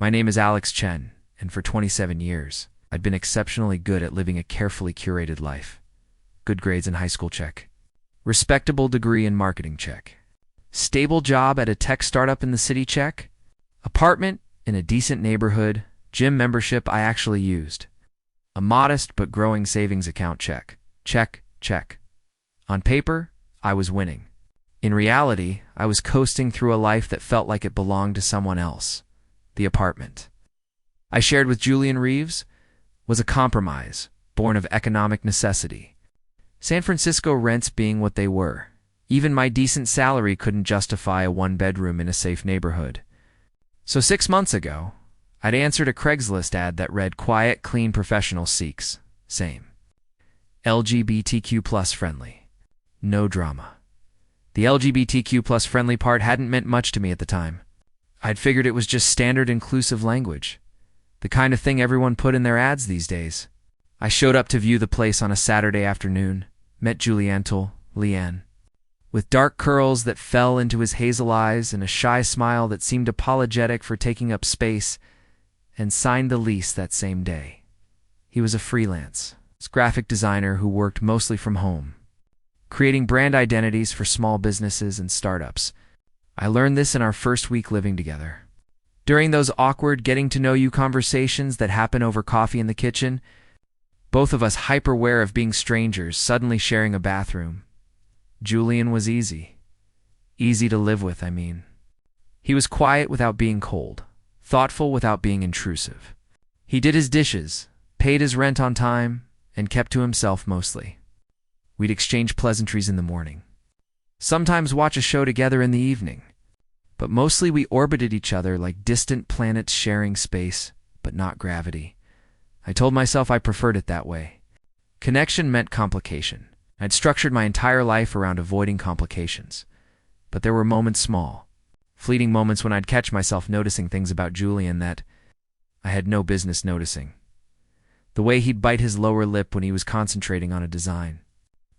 My name is Alex Chen, and for 27 years, I'd been exceptionally good at living a carefully curated life. Good grades in high school, check. Respectable degree in marketing, check. Stable job at a tech startup in the city, check. Apartment in a decent neighborhood, gym membership I actually used. A modest but growing savings account, check. Check, check. On paper, I was winning. In reality, I was coasting through a life that felt like it belonged to someone else. The apartment I shared with Julian Reeves was a compromise, born of economic necessity. San Francisco rents being what they were, even my decent salary couldn't justify a one-bedroom in a safe neighborhood. So 6 months ago, I'd answered a Craigslist ad that read quiet, clean professional seeks. Same. LGBTQ plus friendly. No drama. The LGBTQ plus friendly part hadn't meant much to me at the time. I'd figured it was just standard inclusive language, the kind of thing everyone put in their ads these days. I showed up to view the place on a Saturday afternoon, met Juliantle, Leanne, with dark curls that fell into his hazel eyes and a shy smile that seemed apologetic for taking up space, and signed the lease that same day. He was a freelance graphic designer who worked mostly from home, creating brand identities for small businesses and startups. I learned this in our first week living together. During those awkward getting-to-know-you conversations that happen over coffee in the kitchen, both of us hyper-aware of being strangers, suddenly sharing a bathroom. Julian was easy. Easy to live with, I mean. He was quiet without being cold, thoughtful without being intrusive. He did his dishes, paid his rent on time, and kept to himself mostly. We'd exchange pleasantries in the morning. Sometimes watch a show together in the evening. But mostly we orbited each other like distant planets sharing space, but not gravity. I told myself I preferred it that way. Connection meant complication. I'd structured my entire life around avoiding complications. But there were moments, small, fleeting moments, when I'd catch myself noticing things about Julian that I had no business noticing. The way he'd bite his lower lip when he was concentrating on a design.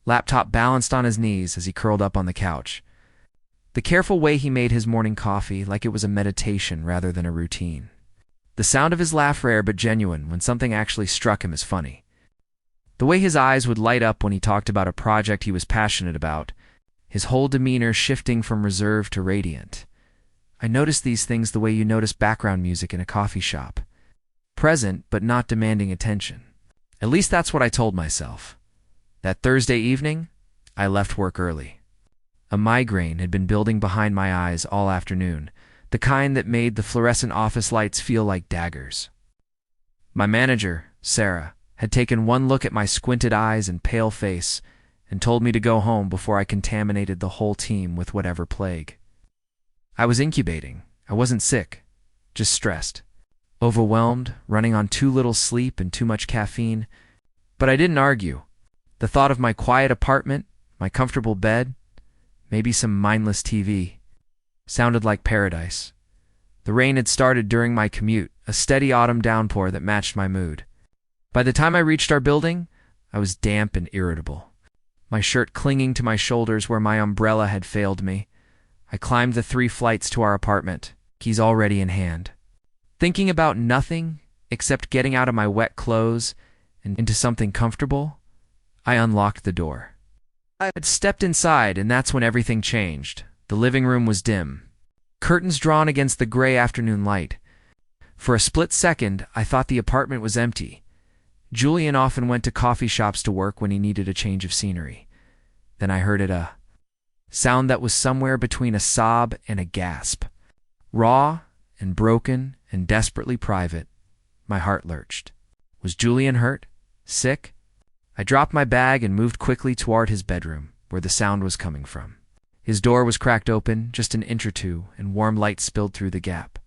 Laptop balanced on his knees as he curled up on the couch. The careful way he made his morning coffee, like it was a meditation rather than a routine. The sound of his laugh, rare but genuine when something actually struck him as funny. The way his eyes would light up when he talked about a project he was passionate about, his whole demeanor shifting from reserved to radiant. I noticed these things the way you notice background music in a coffee shop. Present, but not demanding attention. At least that's what I told myself. That Thursday evening, I left work early. A migraine had been building behind my eyes all afternoon, the kind that made the fluorescent office lights feel like daggers. My manager, Sarah, had taken one look at my squinted eyes and pale face and told me to go home before I contaminated the whole team with whatever plague. I was incubating. I wasn't sick, just stressed. Overwhelmed, running on too little sleep and too much caffeine. But I didn't argue. The thought of my quiet apartment, my comfortable bed, maybe some mindless TV, sounded like paradise. The rain had started during my commute, a steady autumn downpour that matched my mood. By the time I reached our building, I was damp and irritable, my shirt clinging to my shoulders where my umbrella had failed me. I climbed the 3 flights to our apartment, keys already in hand. Thinking about nothing except getting out of my wet clothes and into something comfortable, I unlocked the door. I had stepped inside, and that's when everything changed. The living room was dim, curtains drawn against the gray afternoon light. For a split second, I thought the apartment was empty. Julian often went to coffee shops to work when he needed a change of scenery. Then I heard a sound that was somewhere between a sob and a gasp. Raw and broken and desperately private, my heart lurched. Was Julian hurt? Sick? I dropped my bag and moved quickly toward his bedroom, where the sound was coming from. His door was cracked open, just an inch or two, and warm light spilled through the gap.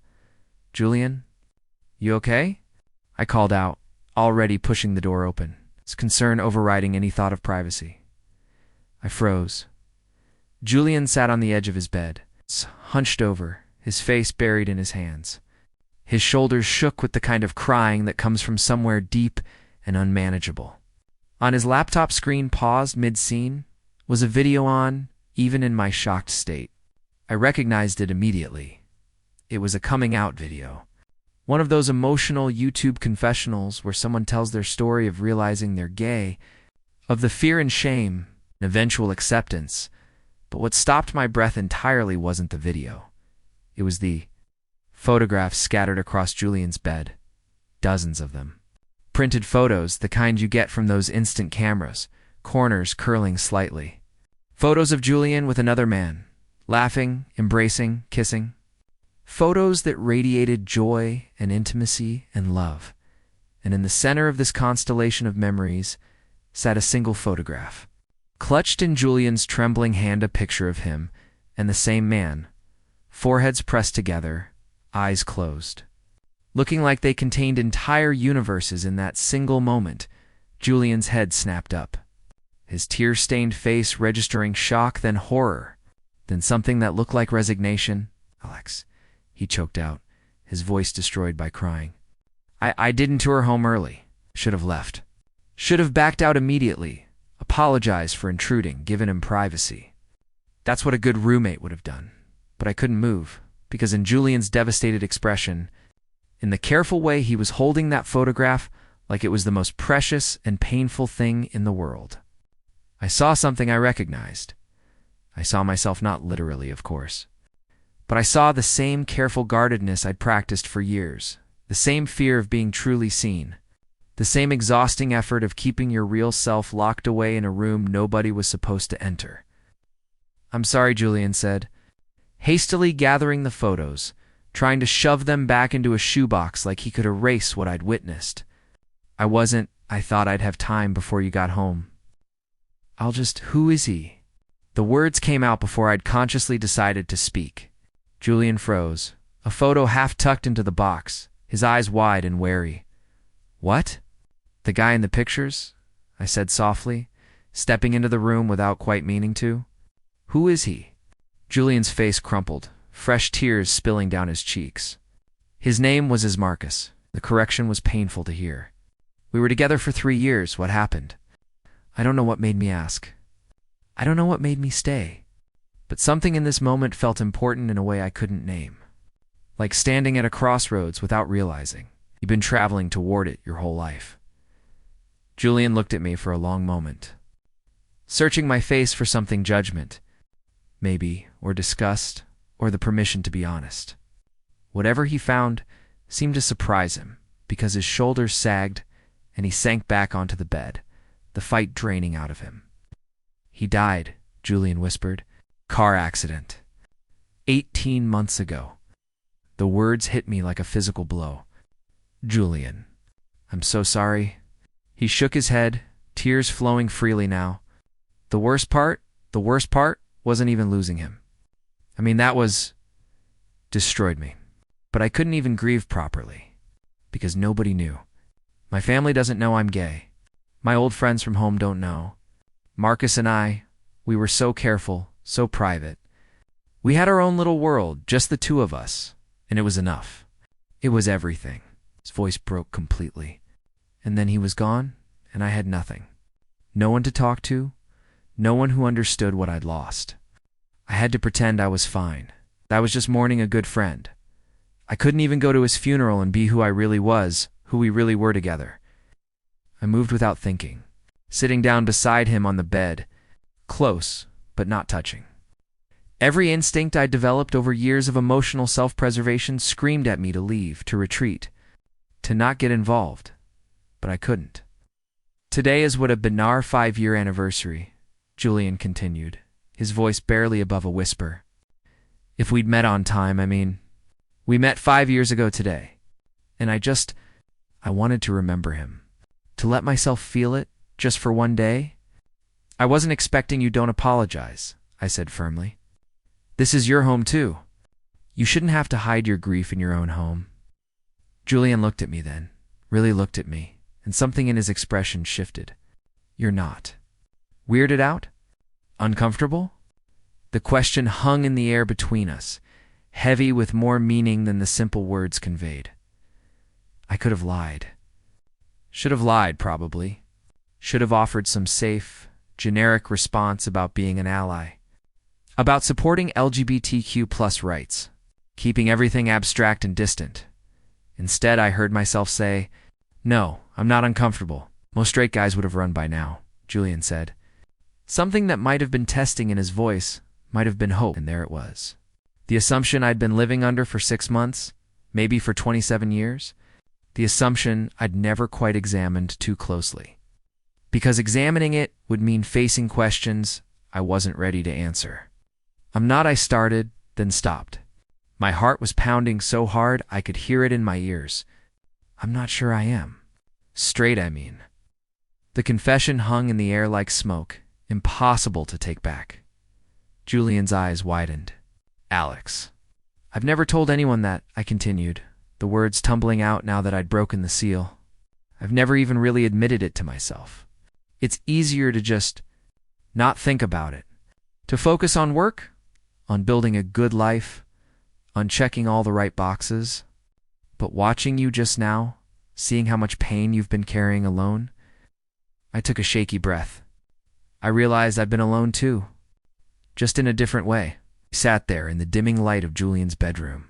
"Julian, you okay?" I called out, already pushing the door open, his concern overriding any thought of privacy. I froze. Julian sat on the edge of his bed, hunched over, his face buried in his hands. His shoulders shook with the kind of crying that comes from somewhere deep and unmanageable. On his laptop screen, paused mid-scene, was a video on, even in my shocked state. I recognized it immediately. It was a coming-out video. One of those emotional YouTube confessionals where someone tells their story of realizing they're gay, of the fear and shame, and eventual acceptance. But what stopped my breath entirely wasn't the video. It was the photographs scattered across Julian's bed. Dozens of them. Printed photos, the kind you get from those instant cameras, corners curling slightly. Photos of Julian with another man, laughing, embracing, kissing. Photos that radiated joy and intimacy and love. And in the center of this constellation of memories sat a single photograph. Clutched in Julian's trembling hand, a picture of him and the same man, foreheads pressed together, eyes closed. Looking like they contained entire universes in that single moment, Julian's head snapped up. His tear-stained face registering shock, then horror, then something that looked like resignation. "Alex," he choked out, his voice destroyed by crying. I didn't tour home early. Should have left. Should have backed out immediately. Apologized for intruding, given him privacy. That's what a good roommate would have done. But I couldn't move, because in Julian's devastated expression, in the careful way he was holding that photograph like it was the most precious and painful thing in the world, I saw something I recognized. I saw myself, not literally, of course. But I saw the same careful guardedness I'd practiced for years, the same fear of being truly seen, the same exhausting effort of keeping your real self locked away in a room nobody was supposed to enter. "I'm sorry," Julian said, hastily gathering the photos, trying to shove them back into a shoebox like he could erase what I'd witnessed. I thought I'd have time before you got home." Who is he?" The words came out before I'd consciously decided to speak. Julian froze, a photo half tucked into the box, his eyes wide and wary. "What? The guy in the pictures?" I said softly, stepping into the room without quite meaning to. "Who is he?" Julian's face crumpled, fresh tears spilling down his cheeks. His name was Ismarcus. The correction was painful to hear. "We were together for 3 years. What happened?" I don't know what made me ask. I don't know what made me stay. But something in this moment felt important in a way I couldn't name. Like standing at a crossroads without realizing you've been traveling toward it your whole life. Julian looked at me for a long moment, searching my face for something, judgment, maybe, or disgust, or the permission to be honest. Whatever he found seemed to surprise him, because his shoulders sagged and he sank back onto the bed, the fight draining out of him. "He died," Julian whispered. "Car accident. 18 months ago." The words hit me like a physical blow. "Julian, I'm so sorry." He shook his head, tears flowing freely now. The worst part wasn't even losing him. That destroyed me. But I couldn't even grieve properly, because nobody knew. My family doesn't know I'm gay. My old friends from home don't know. Marcus and I, we were so careful, so private. We had our own little world, just the two of us, and it was enough. It was everything." His voice broke completely. "And then he was gone, and I had nothing. No one to talk to, no one who understood what I'd lost. I had to pretend I was fine, that I was just mourning a good friend. I couldn't even go to his funeral and be who I really was, who we really were together." I moved without thinking, sitting down beside him on the bed, close, but not touching. Every instinct I'd developed over years of emotional self-preservation screamed at me to leave, to retreat, to not get involved, but I couldn't. "Today is what a been our 5-year anniversary," Julian continued, his voice barely above a whisper. "If we'd met on time, we met 5 years ago today, and I wanted to remember him. To let myself feel it, just for one day." "I wasn't expecting you. Don't apologize," I said firmly. "This is your home too. You shouldn't have to hide your grief in your own home." Julian looked at me then, really looked at me, and something in his expression shifted. "You're not weirded out? Uncomfortable?" The question hung in the air between us, heavy with more meaning than the simple words conveyed. I could have lied. Should have lied, probably. Should have offered some safe, generic response about being an ally, about supporting LGBTQ+ rights, keeping everything abstract and distant. Instead, I heard myself say, "No, I'm not uncomfortable. Most straight guys would have run by now," Julian said. Something that might have been testing in his voice might have been hope, and there it was. The assumption I'd been living under for 6 months, maybe for 27 years. The assumption I'd never quite examined too closely. Because examining it would mean facing questions I wasn't ready to answer. "I'm not," I started, then stopped. My heart was pounding so hard I could hear it in my ears. "I'm not sure I am. Straight, I mean." The confession hung in the air like smoke, impossible to take back. Julian's eyes widened. "Alex, I've never told anyone that," I continued, the words tumbling out now that I'd broken the seal. "I've never even really admitted it to myself. It's easier to just not think about it, to focus on work, on building a good life, on checking all the right boxes. But watching you just now, seeing how much pain you've been carrying alone," I took a shaky breath. I realized I'd been alone too, just in a different way. I sat there in the dimming light of Julian's bedroom.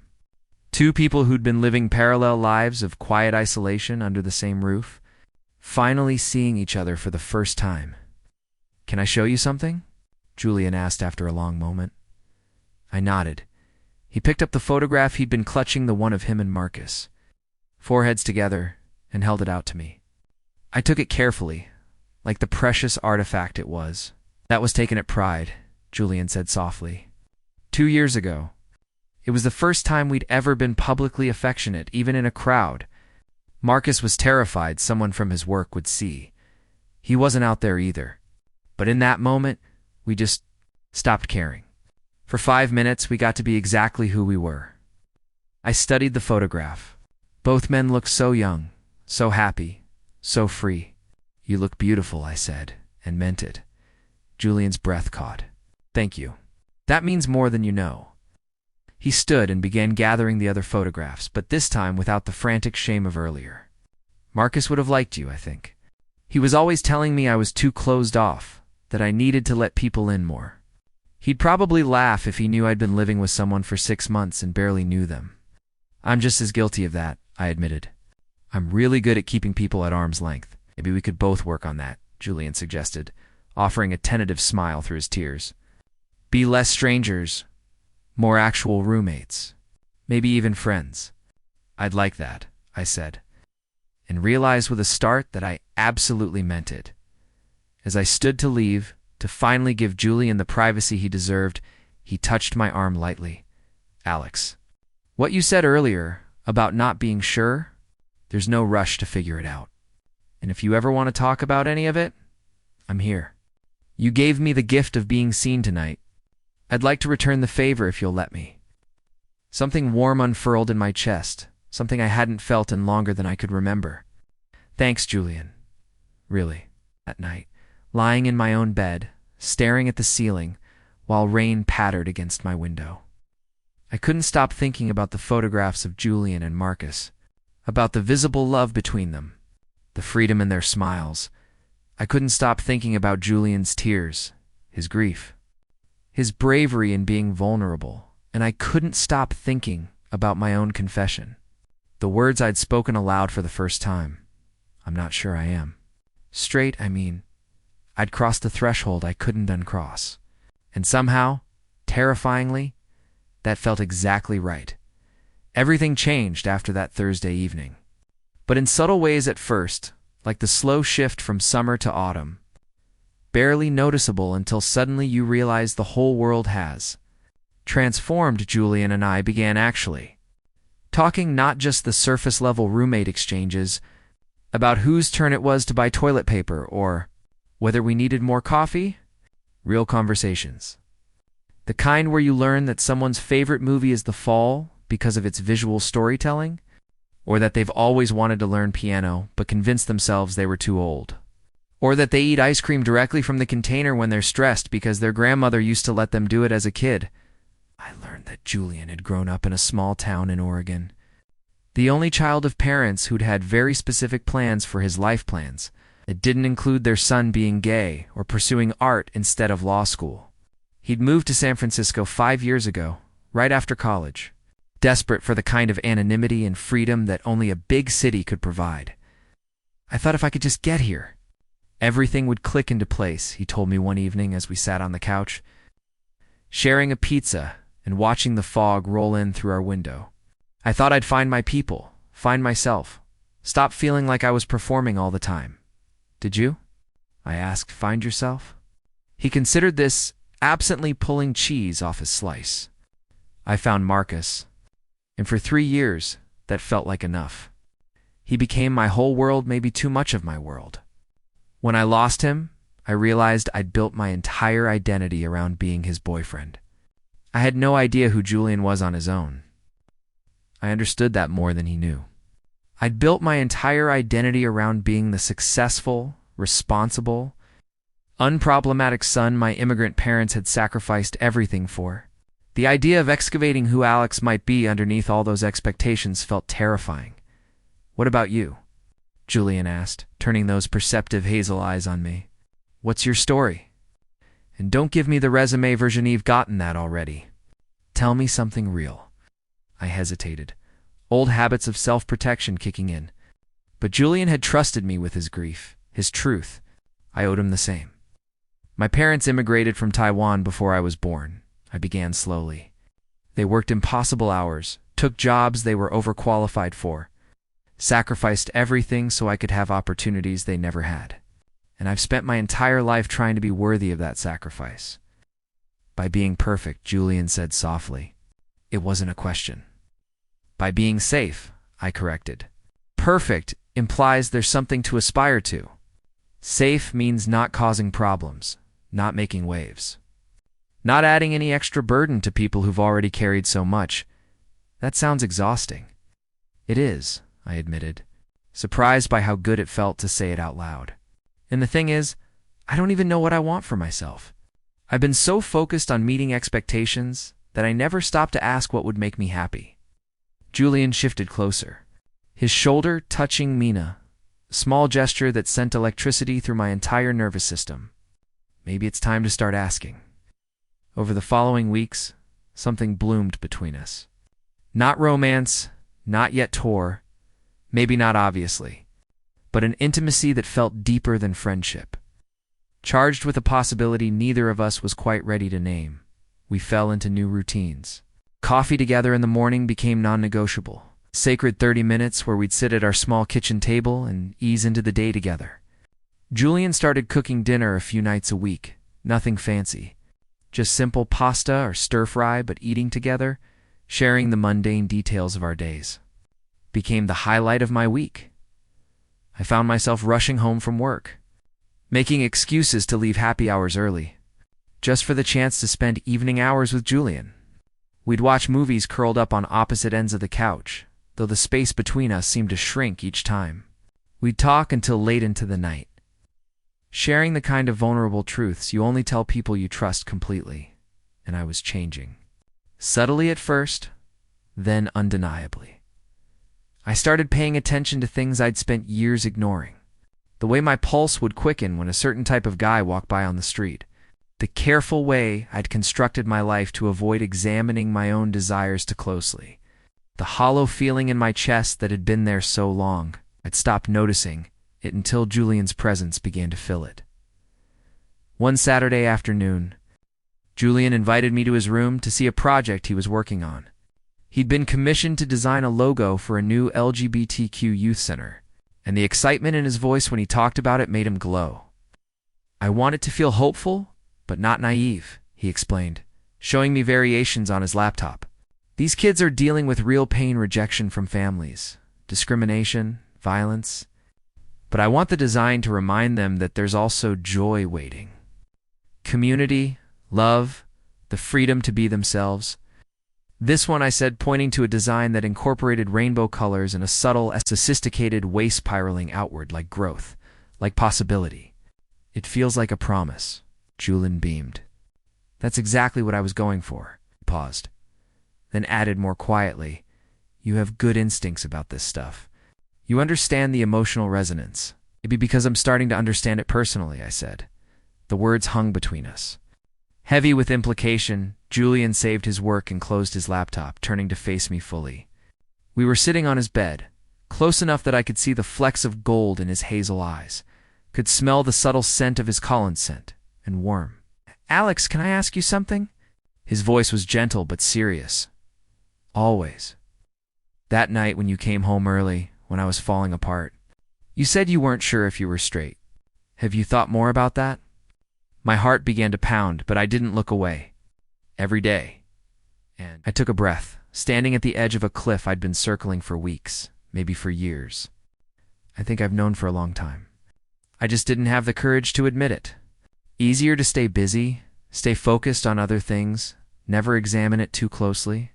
Two people who'd been living parallel lives of quiet isolation under the same roof, finally seeing each other for the first time. "Can I show you something?" Julian asked after a long moment. I nodded. He picked up the photograph he'd been clutching, the one of him and Marcus, foreheads together, and held it out to me. I took it carefully, like the precious artifact it was. "That was taken at Pride," Julian said softly. 2 years ago. It was the first time we'd ever been publicly affectionate, even in a crowd. Marcus was terrified someone from his work would see. He wasn't out there either. But in that moment, we just stopped caring. For 5 minutes, we got to be exactly who we were. I studied the photograph. Both men looked so young, so happy, so free. "You look beautiful," I said, and meant it. Julian's breath caught. "Thank you. That means more than you know." He stood and began gathering the other photographs, but this time without the frantic shame of earlier. "Marcus would have liked you, I think. He was always telling me I was too closed off, that I needed to let people in more. He'd probably laugh if he knew I'd been living with someone for 6 months and barely knew them. I'm just as guilty of that," I admitted. "I'm really good at keeping people at arm's length. Maybe we could both work on that," Julian suggested, offering a tentative smile through his tears. "Be less strangers, more actual roommates, maybe even friends." "I'd like that," I said, and realized with a start that I absolutely meant it. As I stood to leave, to finally give Julian the privacy he deserved, he touched my arm lightly. "Alex, what you said earlier about not being sure, there's no rush to figure it out. And if you ever want to talk about any of it, I'm here. You gave me the gift of being seen tonight. I'd like to return the favor if you'll let me." Something warm unfurled in my chest, something I hadn't felt in longer than I could remember. "Thanks, Julian." Really, that night, lying in my own bed, staring at the ceiling, while rain pattered against my window. I couldn't stop thinking about the photographs of Julian and Marcus, about the visible love between them, the freedom in their smiles. I couldn't stop thinking about Julian's tears, his grief, his bravery in being vulnerable, and I couldn't stop thinking about my own confession. The words I'd spoken aloud for the first time. "I'm not sure I am. Straight, I mean." I'd crossed the threshold I couldn't uncross. And somehow, terrifyingly, that felt exactly right. Everything changed after that Thursday evening. But in subtle ways at first, like the slow shift from summer to autumn. Barely noticeable until suddenly you realize the whole world has. Transformed, Julian and I began actually talking, not just the surface-level roommate exchanges, about whose turn it was to buy toilet paper or whether we needed more coffee. Real conversations. The kind where you learn that someone's favorite movie is The Fall because of its visual storytelling, or that they've always wanted to learn piano but convinced themselves they were too old, or that they eat ice cream directly from the container when they're stressed because their grandmother used to let them do it as a kid. I learned that Julian had grown up in a small town in Oregon, the only child of parents who'd had very specific plans for his life plans. It didn't include their son being gay or pursuing art instead of law school. He'd moved to San Francisco 5 years ago, right after college, desperate for the kind of anonymity and freedom that only a big city could provide. I thought if I could just get here, everything would click into place, he told me one evening as we sat on the couch, sharing a pizza and watching the fog roll in through our window. I thought I'd find my people, find myself, stop feeling like I was performing all the time. Did you? I asked. Find yourself? He considered this, absently pulling cheese off his slice. I found Marcus, and for 3 years, that felt like enough. He became my whole world, maybe too much of my world. When I lost him, I realized I'd built my entire identity around being his boyfriend. I had no idea who Julian was on his own. I understood that more than he knew. I'd built my entire identity around being the successful, responsible, unproblematic son my immigrant parents had sacrificed everything for. The idea of excavating who Alex might be underneath all those expectations felt terrifying. What about you? Julian asked, turning those perceptive hazel eyes on me. What's your story? And don't give me the resume version, you've gotten that already. Tell me something real. I hesitated, old habits of self-protection kicking in. But Julian had trusted me with his grief, his truth. I owed him the same. My parents immigrated from Taiwan before I was born. I began slowly. They worked impossible hours, took jobs they were overqualified for, sacrificed everything so I could have opportunities they never had. And I've spent my entire life trying to be worthy of that sacrifice. By being perfect, Julian said softly. It wasn't a question. By being safe, I corrected. Perfect implies there's something to aspire to. Safe means not causing problems, not making waves, not adding any extra burden to people who've already carried so much. That sounds exhausting. It is, I admitted, surprised by how good it felt to say it out loud. And the thing is, I don't even know what I want for myself. I've been so focused on meeting expectations that I never stopped to ask what would make me happy. Julian shifted closer, his shoulder touching Mina, a small gesture that sent electricity through my entire nervous system. Maybe it's time to start asking. Over the following weeks, something bloomed between us. Not romance, not yet tour, maybe not obviously, but an intimacy that felt deeper than friendship. Charged with a possibility neither of us was quite ready to name, we fell into new routines. Coffee together in the morning became non-negotiable. Sacred 30 minutes where we'd sit at our small kitchen table and ease into the day together. Julian started cooking dinner a few nights a week, nothing fancy. Just simple pasta or stir-fry, but eating together, sharing the mundane details of our days, became the highlight of my week. I found myself rushing home from work, making excuses to leave happy hours early, just for the chance to spend evening hours with Julian. We'd watch movies curled up on opposite ends of the couch, though the space between us seemed to shrink each time. We'd talk until late into the night, sharing the kind of vulnerable truths you only tell people you trust completely. And I was changing. Subtly at first, then undeniably. I started paying attention to things I'd spent years ignoring. The way my pulse would quicken when a certain type of guy walked by on the street. The careful way I'd constructed my life to avoid examining my own desires too closely. The hollow feeling in my chest that had been there so long, I'd stopped noticing it until Julian's presence began to fill it. One Saturday afternoon, Julian invited me to his room to see a project he was working on. He'd been commissioned to design a logo for a new LGBTQ youth center, and the excitement in his voice when he talked about it made him glow. I wanted to feel hopeful, but not naive, he explained, showing me variations on his laptop. These kids are dealing with real pain, rejection from families, discrimination, violence. But I want the design to remind them that there's also joy waiting. Community, love, the freedom to be themselves. This one, I said, pointing to a design that incorporated rainbow colors and a subtle, sophisticated way spiraling outward, like growth, like possibility. It feels like a promise. Julian beamed. That's exactly what I was going for. He paused, then added more quietly, you have good instincts about this stuff. You understand the emotional resonance. Maybe because I'm starting to understand it personally, I said. The words hung between us, heavy with implication, Julian saved his work and closed his laptop, turning to face me fully. We were sitting on his bed, close enough that I could see the flecks of gold in his hazel eyes, could smell the subtle scent of his collant scent, and warm. "Alex, can I ask you something?" His voice was gentle but serious. "Always. That night when you came home early, when I was falling apart, you said you weren't sure if you were straight. Have you thought more about that?" My heart began to pound, but I didn't look away. Every day. And I took a breath, standing at the edge of a cliff I'd been circling for weeks, maybe for years. I think I've known for a long time. I just didn't have the courage to admit it. Easier to stay busy, stay focused on other things, never examine it too closely.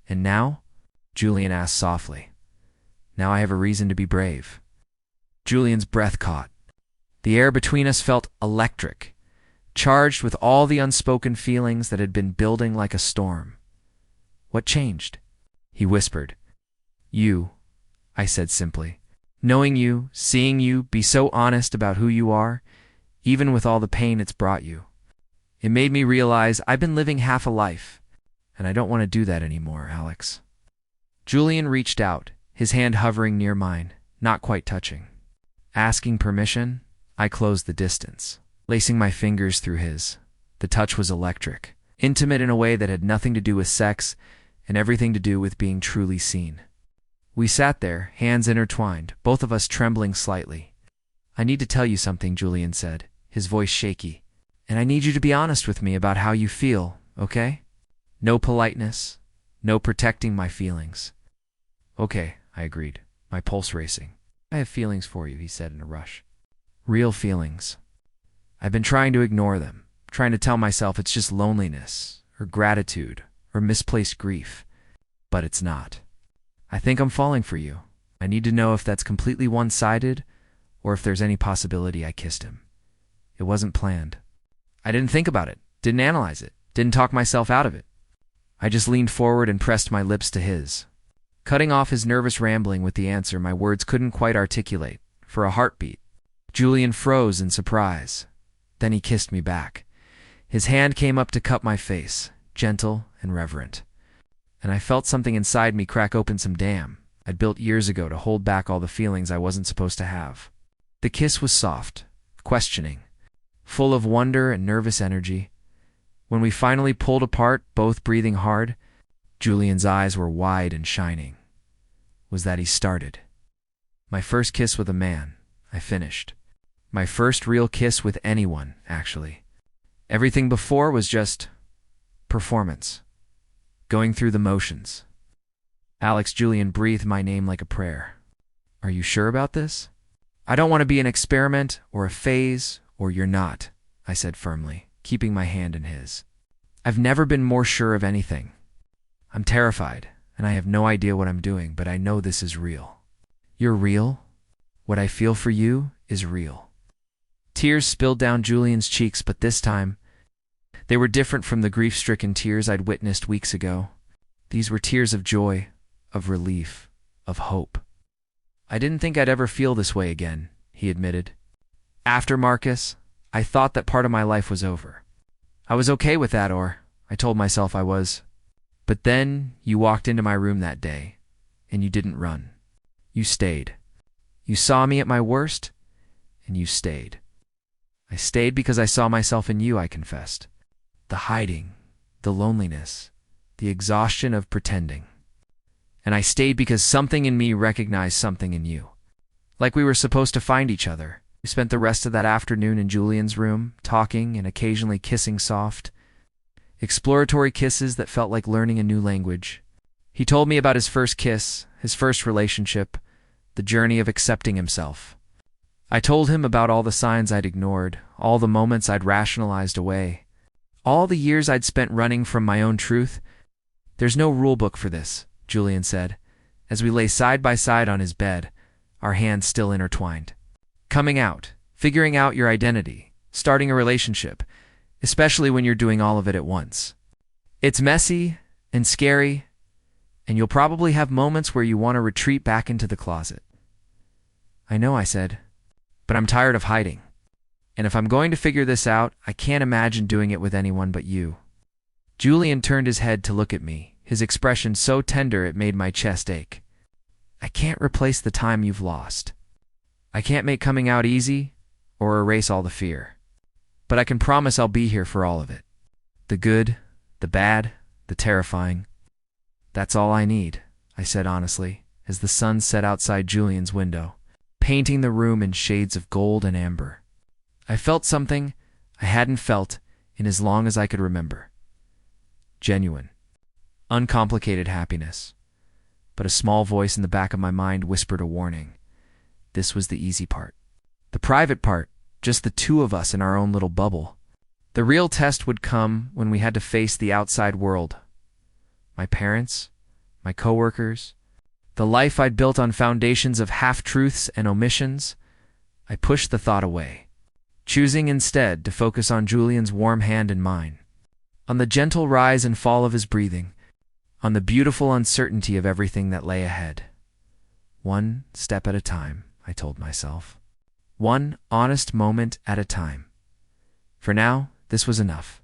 And now? Julian asked softly. Now I have a reason to be brave. Julian's breath caught. The air between us felt electric, charged with all the unspoken feelings that had been building like a storm. "What changed?" he whispered. "You," I said simply. "Knowing you, seeing you, be so honest about who you are, even with all the pain it's brought you. It made me realize I've been living half a life, and I don't want to do that anymore, Alex." Julian reached out, his hand hovering near mine, not quite touching. Asking permission, I closed the distance, lacing my fingers through his. The touch was electric, intimate in a way that had nothing to do with sex and everything to do with being truly seen. We sat there, hands intertwined, both of us trembling slightly. "I need to tell you something," Julian said, his voice shaky. "And I need you to be honest with me about how you feel, okay? No politeness, no protecting my feelings." "Okay," I agreed, my pulse racing. "I have feelings for you," he said in a rush. "Real feelings. I've been trying to ignore them, trying to tell myself it's just loneliness, or gratitude, or misplaced grief. But it's not. I think I'm falling for you. I need to know if that's completely one-sided, or if there's any possibility I kissed him. It wasn't planned. I didn't think about it, didn't analyze it, didn't talk myself out of it. I just leaned forward and pressed my lips to his, cutting off his nervous rambling with the answer my words couldn't quite articulate, for a heartbeat. Julian froze in surprise. Then he kissed me back. His hand came up to cup my face, gentle and reverent. And I felt something inside me crack open some dam I'd built years ago to hold back all the feelings I wasn't supposed to have. The kiss was soft, questioning, full of wonder and nervous energy. When we finally pulled apart, both breathing hard, Julian's eyes were wide and shining. Was that he started? My first kiss with a man, I finished. My first real kiss with anyone, actually. Everything before was just performance. Going through the motions. Alex, Julian breathed my name like a prayer. "Are you sure about this?" "I don't want to be an experiment or a phase, or you're not," I said firmly, keeping my hand in his. "I've never been more sure of anything. I'm terrified, and I have no idea what I'm doing, but I know this is real." "You're real? What I feel for you is real." Tears spilled down Julian's cheeks, but this time, they were different from the grief-stricken tears I'd witnessed weeks ago. These were tears of joy, of relief, of hope. "I didn't think I'd ever feel this way again," he admitted. "After Marcus, I thought that part of my life was over. I was okay with that, or I told myself I was. But then you walked into my room that day, and you didn't run. You stayed. You saw me at my worst, and you stayed. I stayed because I saw myself in you," I confessed. "The hiding, the loneliness, the exhaustion of pretending. And I stayed because something in me recognized something in you. Like we were supposed to find each other." We spent the rest of that afternoon in Julian's room, talking and occasionally kissing soft, exploratory kisses that felt like learning a new language. He told me about his first kiss, his first relationship, the journey of accepting himself. I told him about all the signs I'd ignored, all the moments I'd rationalized away, all the years I'd spent running from my own truth. "There's no rule book for this," Julian said, as we lay side by side on his bed, our hands still intertwined. "Coming out, figuring out your identity, starting a relationship, especially when you're doing all of it at once. It's messy and scary, and you'll probably have moments where you want to retreat back into the closet." "I know," I said, "but I'm tired of hiding. And if I'm going to figure this out, I can't imagine doing it with anyone but you." Julian turned his head to look at me, his expression so tender it made my chest ache. I can't replace the time you've lost. I can't make coming out easy or erase all the fear. But I can promise I'll be here for all of it. The good, the bad, the terrifying. That's all I need, I said honestly, as the sun set outside Julian's window, painting the room in shades of gold and amber. I felt something I hadn't felt in as long as I could remember. Genuine, uncomplicated happiness. But a small voice in the back of my mind whispered a warning. This was the easy part. The private part, just the two of us in our own little bubble. The real test would come when we had to face the outside world. My parents, my coworkers, the life I'd built on foundations of half-truths and omissions. I pushed the thought away, choosing instead to focus on Julian's warm hand in mine, on the gentle rise and fall of his breathing, on the beautiful uncertainty of everything that lay ahead. One step at a time, I told myself. One honest moment at a time. For now, this was enough.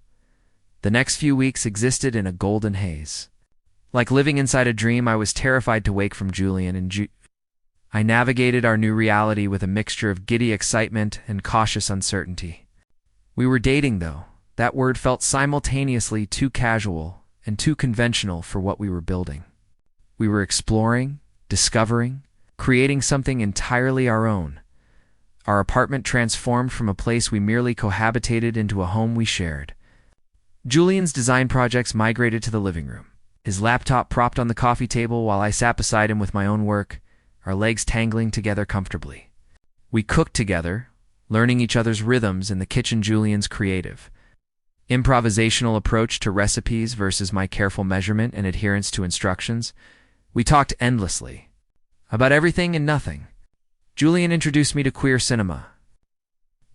The next few weeks existed in a golden haze. Like living inside a dream, I was terrified to wake from Julian and I navigated our new reality with a mixture of giddy excitement and cautious uncertainty. We were dating, though. That word felt simultaneously too casual and too conventional for what we were building. We were exploring, discovering, creating something entirely our own. Our apartment transformed from a place we merely cohabitated into a home we shared. Julian's design projects migrated to the living room, his laptop propped on the coffee table while I sat beside him with my own work, our legs tangling together comfortably. We cooked together, learning each other's rhythms in the kitchen. Julian's creative, improvisational approach to recipes versus my careful measurement and adherence to instructions. We talked endlessly, about everything and nothing. Julian introduced me to queer cinema,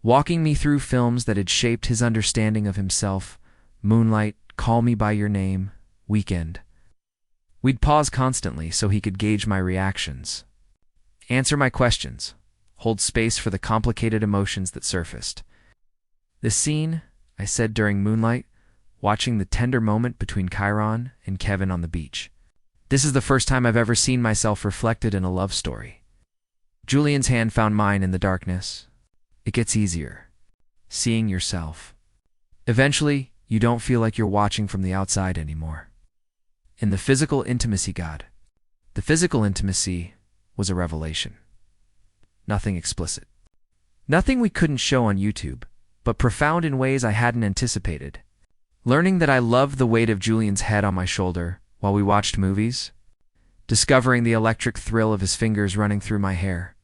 walking me through films that had shaped his understanding of himself. Moonlight, Call Me by Your Name, Weekend. We'd pause constantly so he could gauge my reactions, answer my questions, hold space for the complicated emotions that surfaced. "This scene," I said during Moonlight, watching the tender moment between Chiron and Kevin on the beach. "This is the first time I've ever seen myself reflected in a love story." Julian's hand found mine in the darkness. It gets easier, seeing yourself. Eventually, you don't feel like you're watching from the outside anymore. In the physical intimacy, the physical intimacy was a revelation. Nothing explicit. Nothing we couldn't show on YouTube, but profound in ways I hadn't anticipated. Learning that I loved the weight of Julian's head on my shoulder while we watched movies. Discovering the electric thrill of his fingers running through my hair.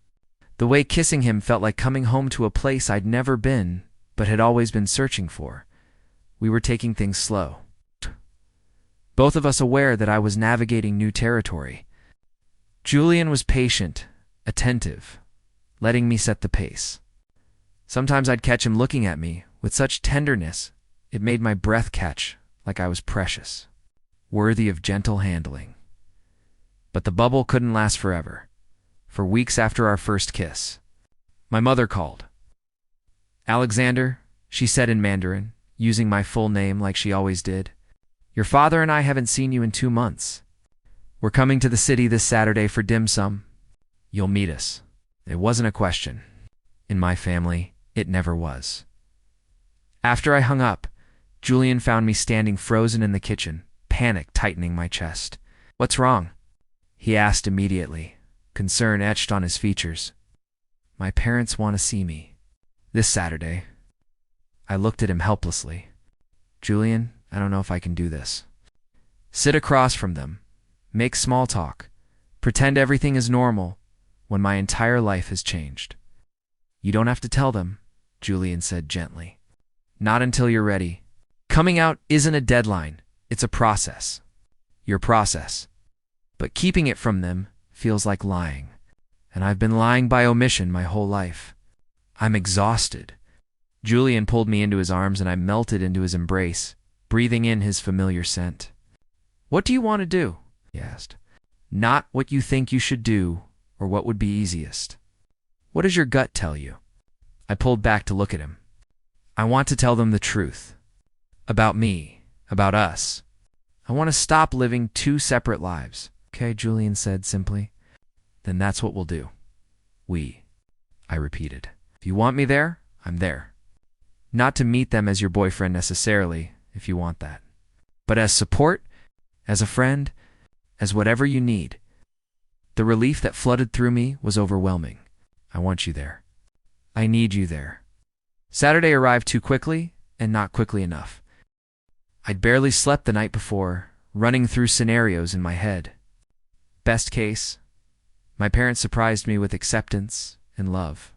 The way kissing him felt like coming home to a place I'd never been, but had always been searching for. We were taking things slow, both of us aware that I was navigating new territory. Julian was patient, attentive, letting me set the pace. Sometimes I'd catch him looking at me with such tenderness it made my breath catch like I was precious, worthy of gentle handling. But the bubble couldn't last forever. For weeks after our first kiss, my mother called. "Alexander," she said in Mandarin, using my full name like she always did, "your father and I haven't seen you in 2 months. We're coming to the city this Saturday for dim sum. You'll meet us." It wasn't a question. In my family, it never was. After I hung up, Julian found me standing frozen in the kitchen, panic tightening my chest. "What's wrong?" he asked immediately, concern etched on his features. "My parents want to see me. This Saturday." I looked at him helplessly. "Julian, I don't know if I can do this." Sit across from them, make small talk, pretend everything is normal when my entire life has changed. "You don't have to tell them," Julian said gently. "Not until you're ready. Coming out isn't a deadline, it's a process. Your process. But keeping it from them feels like lying. And I've been lying by omission my whole life. I'm exhausted." Julian pulled me into his arms and I melted into his embrace, breathing in his familiar scent. "What do you want to do?" he asked. "Not what you think you should do or what would be easiest. What does your gut tell you?" I pulled back to look at him. "I want to tell them the truth. About me. About us. I want to stop living two separate lives. Okay, Julian said simply. Then that's what we'll do. We, I repeated. If you want me there, I'm there. Not to meet them as your boyfriend necessarily, if you want that. But as support, as a friend, as whatever you need. The relief that flooded through me was overwhelming. I want you there. I need you there. Saturday arrived too quickly, and not quickly enough. I'd barely slept the night before, running through scenarios in my head. Best case, my parents surprised me with acceptance and love.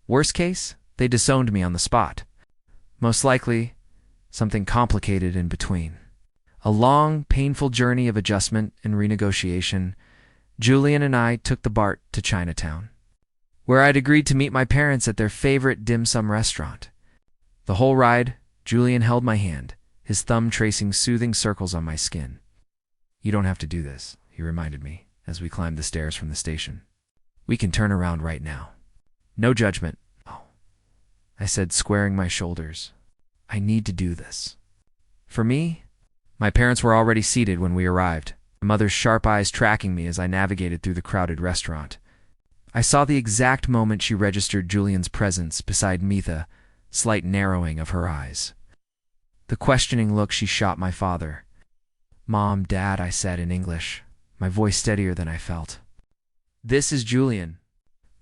Worst case, they disowned me on the spot. Most likely, something complicated in between. A long, painful journey of adjustment and renegotiation. Julian and I took the BART to Chinatown, where I'd agreed to meet my parents at their favorite dim sum restaurant. The whole ride, Julian held my hand, his thumb tracing soothing circles on my skin. You don't have to do this, he reminded me as we climbed the stairs from the station. We can turn around right now. No judgment. Oh, I said, squaring my shoulders. I need to do this. For me, my parents were already seated when we arrived, my mother's sharp eyes tracking me as I navigated through the crowded restaurant. I saw the exact moment she registered Julian's presence beside Mitha, slight narrowing of her eyes. The questioning look she shot my father. Mom, Dad, I said in English, my voice steadier than I felt. This is Julian.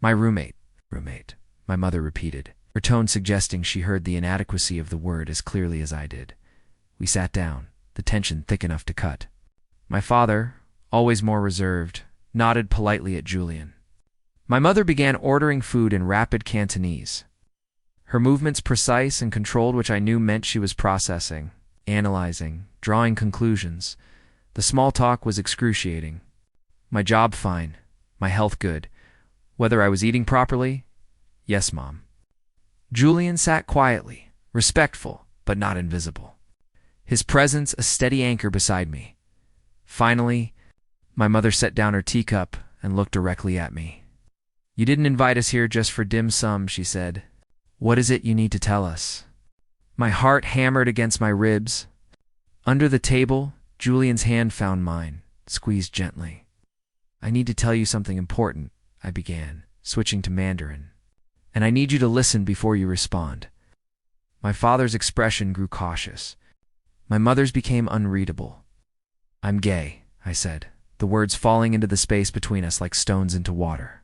My roommate, my mother repeated, her tone suggesting she heard the inadequacy of the word as clearly as I did. We sat down, the tension thick enough to cut. My father, always more reserved, nodded politely at Julian. My mother began ordering food in rapid Cantonese. Her movements precise and controlled, which I knew meant she was processing, analyzing, drawing conclusions. The small talk was excruciating. My job fine, my health good. Whether I was eating properly? Yes, Mom. Julian sat quietly, respectful, but not invisible. His presence a steady anchor beside me. Finally, my mother set down her teacup and looked directly at me. You didn't invite us here just for dim sum, she said. What is it you need to tell us? My heart hammered against my ribs. Under the table, Julian's hand found mine, squeezed gently. I need to tell you something important, I began, switching to Mandarin. And I need you to listen before you respond. My father's expression grew cautious. My mother's became unreadable. I'm gay, I said, the words falling into the space between us like stones into water.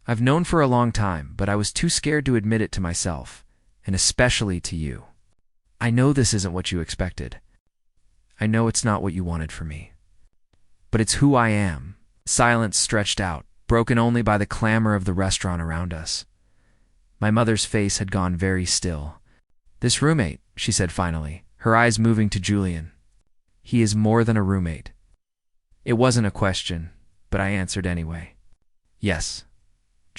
I've known for a long time, but I was too scared to admit it to myself, and especially to you. I know this isn't what you expected. I know it's not what you wanted for me. But it's who I am. Silence stretched out, broken only by the clamor of the restaurant around us. My mother's face had gone very still. This roommate, she said finally, her eyes moving to Julian. He is more than a roommate. It wasn't a question, but I answered anyway. Yes,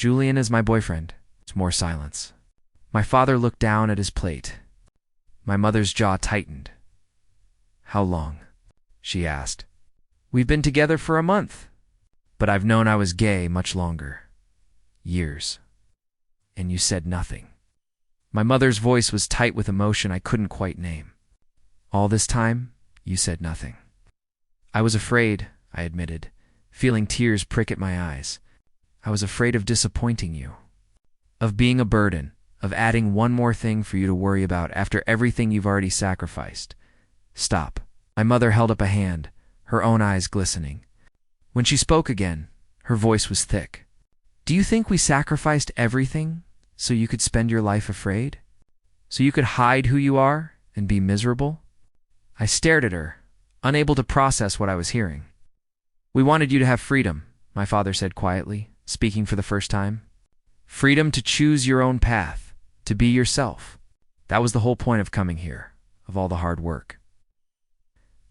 Julian is my boyfriend. It's more silence. My father looked down at his plate. My mother's jaw tightened. How long? She asked. We've been together for a month. But I've known I was gay much longer. Years. And you said nothing. My mother's voice was tight with emotion I couldn't quite name. All this time, you said nothing. I was afraid, I admitted, feeling tears prick at my eyes. I was afraid of disappointing you. Of being a burden, of adding one more thing for you to worry about after everything you've already sacrificed. Stop. My mother held up a hand, her own eyes glistening. When she spoke again, her voice was thick. Do you think we sacrificed everything so you could spend your life afraid? So you could hide who you are and be miserable? I stared at her, unable to process what I was hearing. We wanted you to have freedom, my father said quietly, speaking for the first time. Freedom to choose your own path, to be yourself. That was the whole point of coming here, of all the hard work.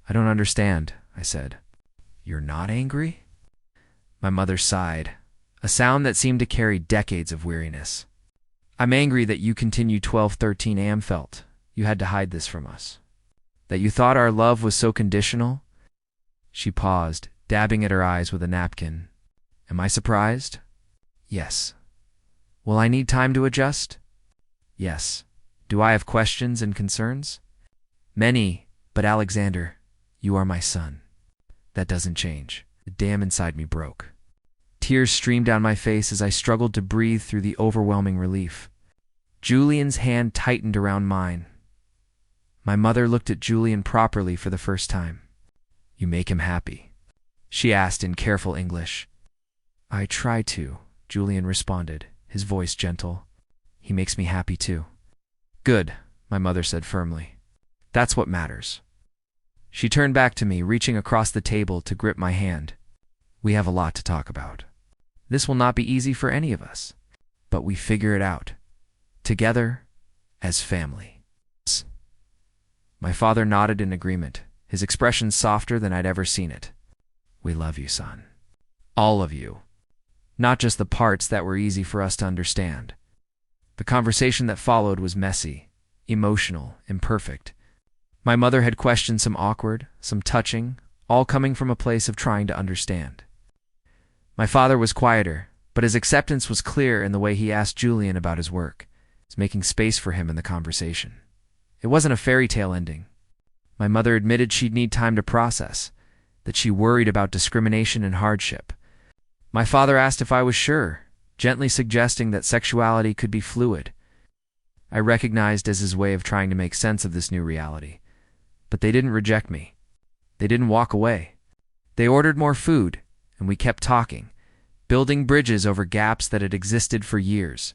I don't understand, I said. You're not angry? My mother sighed, a sound that seemed to carry decades of weariness. I'm angry that you continue 1213 Amfelt. You had to hide this from us. That you thought our love was so conditional? She paused, dabbing at her eyes with a napkin. Am I surprised? Yes. Will I need time to adjust? Yes. Do I have questions and concerns? Many, But Alexander, you are my son. That doesn't change. The dam inside me broke. Tears streamed down my face as I struggled to breathe through the overwhelming relief. Julian's hand tightened around mine. My mother looked at Julian properly for the first time. You make him happy? She asked in careful English. I try to, Julian responded, his voice gentle. He makes me happy too. Good, my mother said firmly. That's what matters. She turned back to me, reaching across the table to grip my hand. We have a lot to talk about. This will not be easy for any of us, but we figure it out. Together, as family. My father nodded in agreement, his expression softer than I'd ever seen it. We love you, son. All of you. Not just the parts that were easy for us to understand. The conversation that followed was messy, emotional, imperfect. My mother had questioned some awkward, some touching, all coming from a place of trying to understand. My father was quieter, but his acceptance was clear in the way he asked Julian about his work, making space for him in the conversation. It wasn't a fairy tale ending. My mother admitted she'd need time to process, that she worried about discrimination and hardship. My father asked if I was sure, gently suggesting that sexuality could be fluid. I recognized as his way of trying to make sense of this new reality. But they didn't reject me. They didn't walk away. They ordered more food, and we kept talking, building bridges over gaps that had existed for years.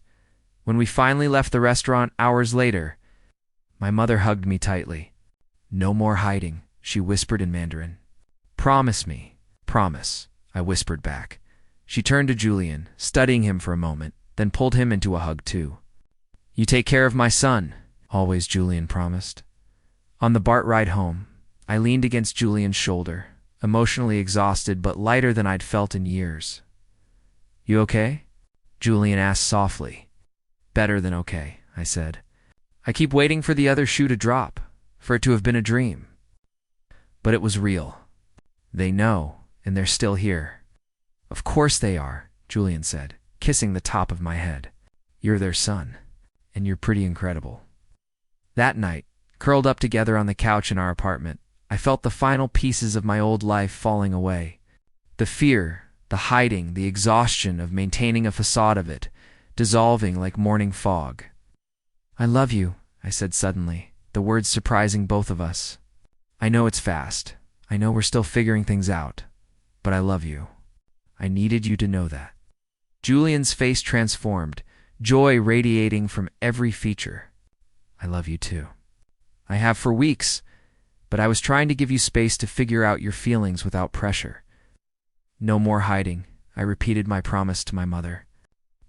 When we finally left the restaurant hours later, my mother hugged me tightly. No more hiding, she whispered in Mandarin. Promise me. Promise, I whispered back. She turned to Julian, studying him for a moment, then pulled him into a hug too. You take care of my son, always, Julian promised. On the BART ride home, I leaned against Julian's shoulder, emotionally exhausted but lighter than I'd felt in years. You okay? Julian asked softly. Better than okay, I said. I keep waiting for the other shoe to drop, for it to have been a dream. But it was real. They know, and they're still here. Of course they are, Julian said, kissing the top of my head. You're their son, and you're pretty incredible. That night, curled up together on the couch in our apartment, I felt the final pieces of my old life falling away. The fear, the hiding, the exhaustion of maintaining a facade of it, dissolving like morning fog. I love you, I said suddenly, the words surprising both of us. I know it's fast. I know we're still figuring things out. But I love you. I needed you to know that. Julian's face transformed, joy radiating from every feature. I love you too. I have for weeks, but I was trying to give you space to figure out your feelings without pressure. No more hiding, I repeated my promise to my mother.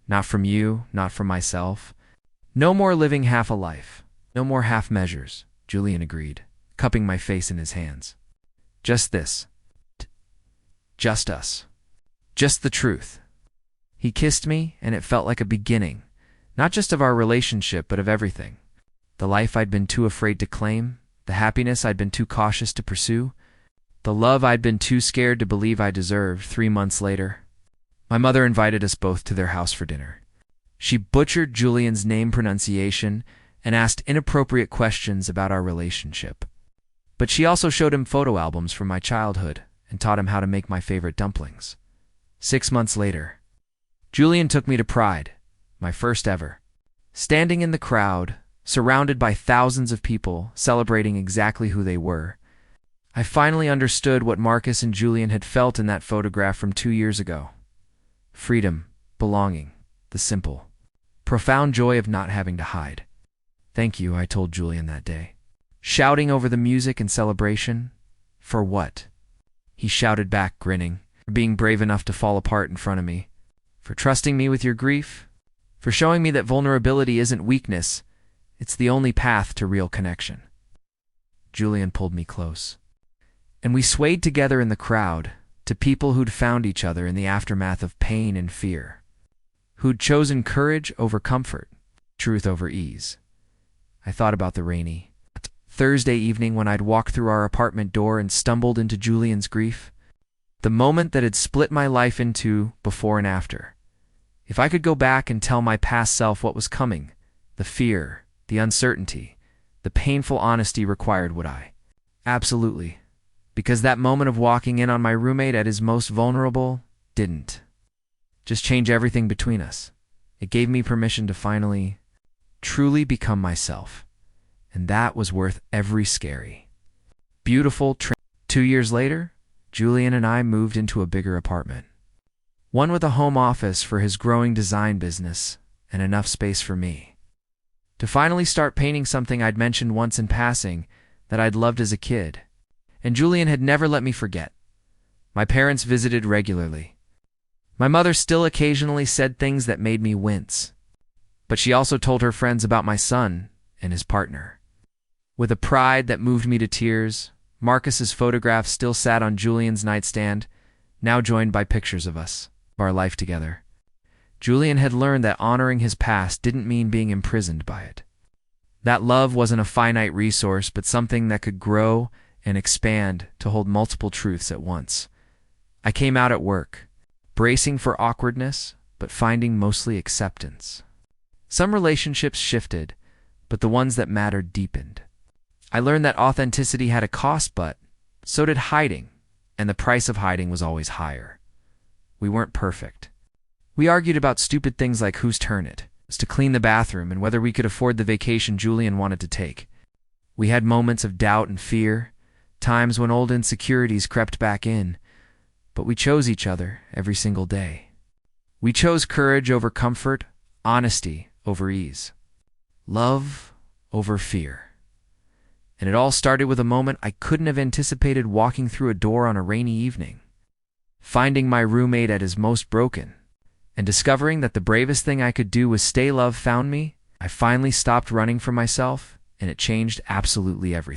Not from you, not from myself. No more living half a life. No more half measures, Julian agreed, cupping my face in his hands. Just this. Just us. Just the truth. He kissed me, and it felt like a beginning, not just of our relationship, but of everything. The life I'd been too afraid to claim, the happiness I'd been too cautious to pursue, the love I'd been too scared to believe I deserved 3 months later. My mother invited us both to their house for dinner. She butchered Julian's name pronunciation and asked inappropriate questions about our relationship. But she also showed him photo albums from my childhood and taught him how to make my favorite dumplings. 6 months later, Julian took me to Pride, my first ever. Standing in the crowd, surrounded by thousands of people celebrating exactly who they were, I finally understood what Marcus and Julian had felt in that photograph from 2 years ago. Freedom, belonging, the simple, profound joy of not having to hide. Thank you, I told Julian that day. Shouting over the music and celebration. For what? He shouted back, grinning, for being brave enough to fall apart in front of me. For trusting me with your grief. For showing me that vulnerability isn't weakness. It's the only path to real connection. Julian pulled me close. And we swayed together in the crowd to people who'd found each other in the aftermath of pain and fear. Who'd chosen courage over comfort, truth over ease. I thought about the rainy Thursday evening when I'd walked through our apartment door and stumbled into Julian's grief. The moment that had split my life into before and after. If I could go back and tell my past self what was coming, the fear, the uncertainty, the painful honesty required, would I? Absolutely. Because that moment of walking in on my roommate at his most vulnerable didn't just change everything between us. It gave me permission to finally, truly become myself. And that was worth every scary, beautiful 2 years later, Julian and I moved into a bigger apartment. One with a home office for his growing design business and enough space for me to finally start painting something I'd mentioned once in passing that I'd loved as a kid. And Julian had never let me forget. My parents visited regularly. My mother still occasionally said things that made me wince, but she also told her friends about my son and his partner. With a pride that moved me to tears, Marcus's photograph still sat on Julian's nightstand, now joined by pictures of us, our life together. Julian had learned that honoring his past didn't mean being imprisoned by it. That love wasn't a finite resource, but something that could grow and expand to hold multiple truths at once. I came out at work, bracing for awkwardness, but finding mostly acceptance. Some relationships shifted, but the ones that mattered deepened. I learned that authenticity had a cost, but so did hiding, and the price of hiding was always higher. We weren't perfect. We argued about stupid things like whose turn it was to clean the bathroom and whether we could afford the vacation Julian wanted to take. We had moments of doubt and fear, times when old insecurities crept back in, but we chose each other every single day. We chose courage over comfort, honesty over ease, love over fear. And it all started with a moment I couldn't have anticipated, walking through a door on a rainy evening, finding my roommate at his most broken, and discovering that the bravest thing I could do was stay. Love found me. I finally stopped running from myself, and it changed absolutely everything.